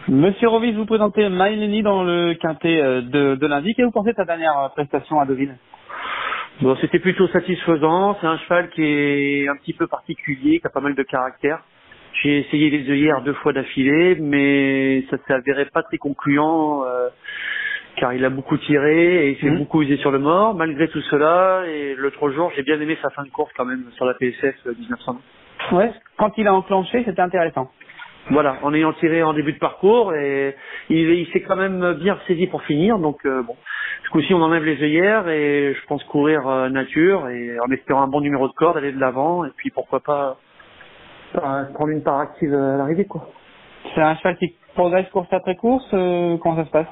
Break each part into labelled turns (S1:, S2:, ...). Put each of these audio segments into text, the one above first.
S1: Monsieur Rovis, vous présentez Maïleni dans le quintet de lundi. Qu'est-ce que vous pensez de sa dernière prestation à Deauville?
S2: Bon, c'était plutôt satisfaisant. C'est un cheval qui est un petit peu particulier, qui a pas mal de caractère. J'ai essayé les œillères 2 fois d'affilée, mais ça s'est avéré pas très concluant, car il a beaucoup tiré et il s'est beaucoup usé sur le mort. Malgré tout cela, et l'autre jour, j'ai bien aimé sa fin de course quand même sur la PSF 1900.
S1: Ouais, quand il a enclenché, c'était intéressant.
S2: Voilà, en ayant tiré en début de parcours, et il s'est quand même bien ressaisi pour finir. Donc bon, ce coup-ci, on enlève les œillères et je pense courir nature et en espérant un bon numéro de corde, aller de l'avant et puis pourquoi pas prendre une part active à l'arrivée, quoi.
S1: C'est un cheval qui progresse course après course. Comment ça se passe?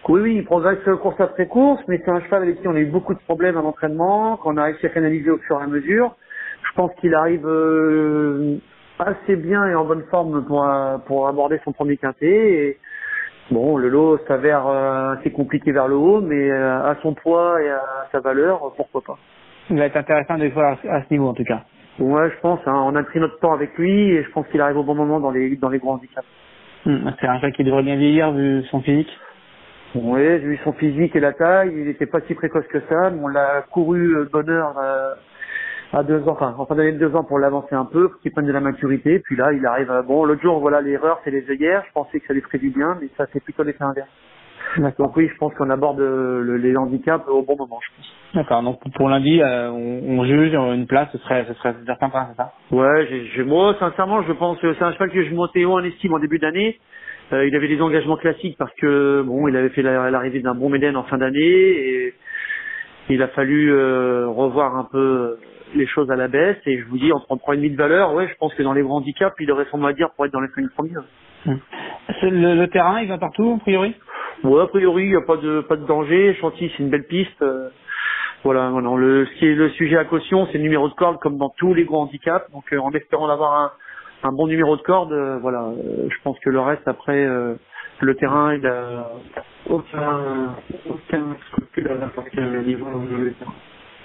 S2: Oui, oui, il progresse course après course, mais c'est un cheval avec qui on a eu beaucoup de problèmes à l'entraînement, qu'on a réussi à canaliser au fur et à mesure. Je pense qu'il arrive assez bien et en bonne forme pour aborder son premier quintet. Et bon, le lot s'avère assez compliqué vers le haut, mais à son poids et à sa valeur, pourquoi pas.
S1: Il va être intéressant de voir à ce niveau en tout cas.
S2: Ouais, je pense, hein, on a pris notre temps avec lui et je pense qu'il arrive au bon moment dans les grands handicaps.
S1: C'est un cheval qui devrait bien vieillir vu son physique.
S2: Oui, vu son physique et la taille, il n'était pas si précoce que ça, mais on l'a couru bonne heure à 2 ans, enfin, en fin d'année de 2 ans pour l'avancer un peu, pour qu'il prenne de la maturité, puis là, il arrive bon, l'autre jour, voilà, l'erreur, c'est les œillères, je pensais que ça lui ferait du bien, mais ça fait plutôt l'effet inverse.
S1: D'accord.
S2: Donc oui, je pense qu'on aborde les handicaps au bon moment, je pense.
S1: D'accord. Donc pour lundi, on juge une place, ce serait certain, c'est ça?
S2: Ouais, moi, sincèrement, je pense que c'est un cheval que je montais haut en estime en début d'année. Il avait des engagements classiques parce que, bon, il avait fait l'arrivée d'un bon Méden en fin d'année et il a fallu revoir un peu les choses à la baisse et je vous dis, on prend une mise de valeur, ouais, je pense que dans les grands handicaps, il aurait son mot à dire pour être dans les 5 premiers.
S1: Le terrain, il va partout, a priori?
S2: Ouais, a priori, il n'y a pas de danger. Chantilly, c'est une belle piste. Voilà, non, ce qui est le sujet à caution, c'est le numéro de corde, comme dans tous les gros handicaps. Donc, en espérant avoir un bon numéro de corde, voilà, je pense que le reste, après, le terrain, il a aucun scrupule à n'importe quel niveau au niveau du terrain.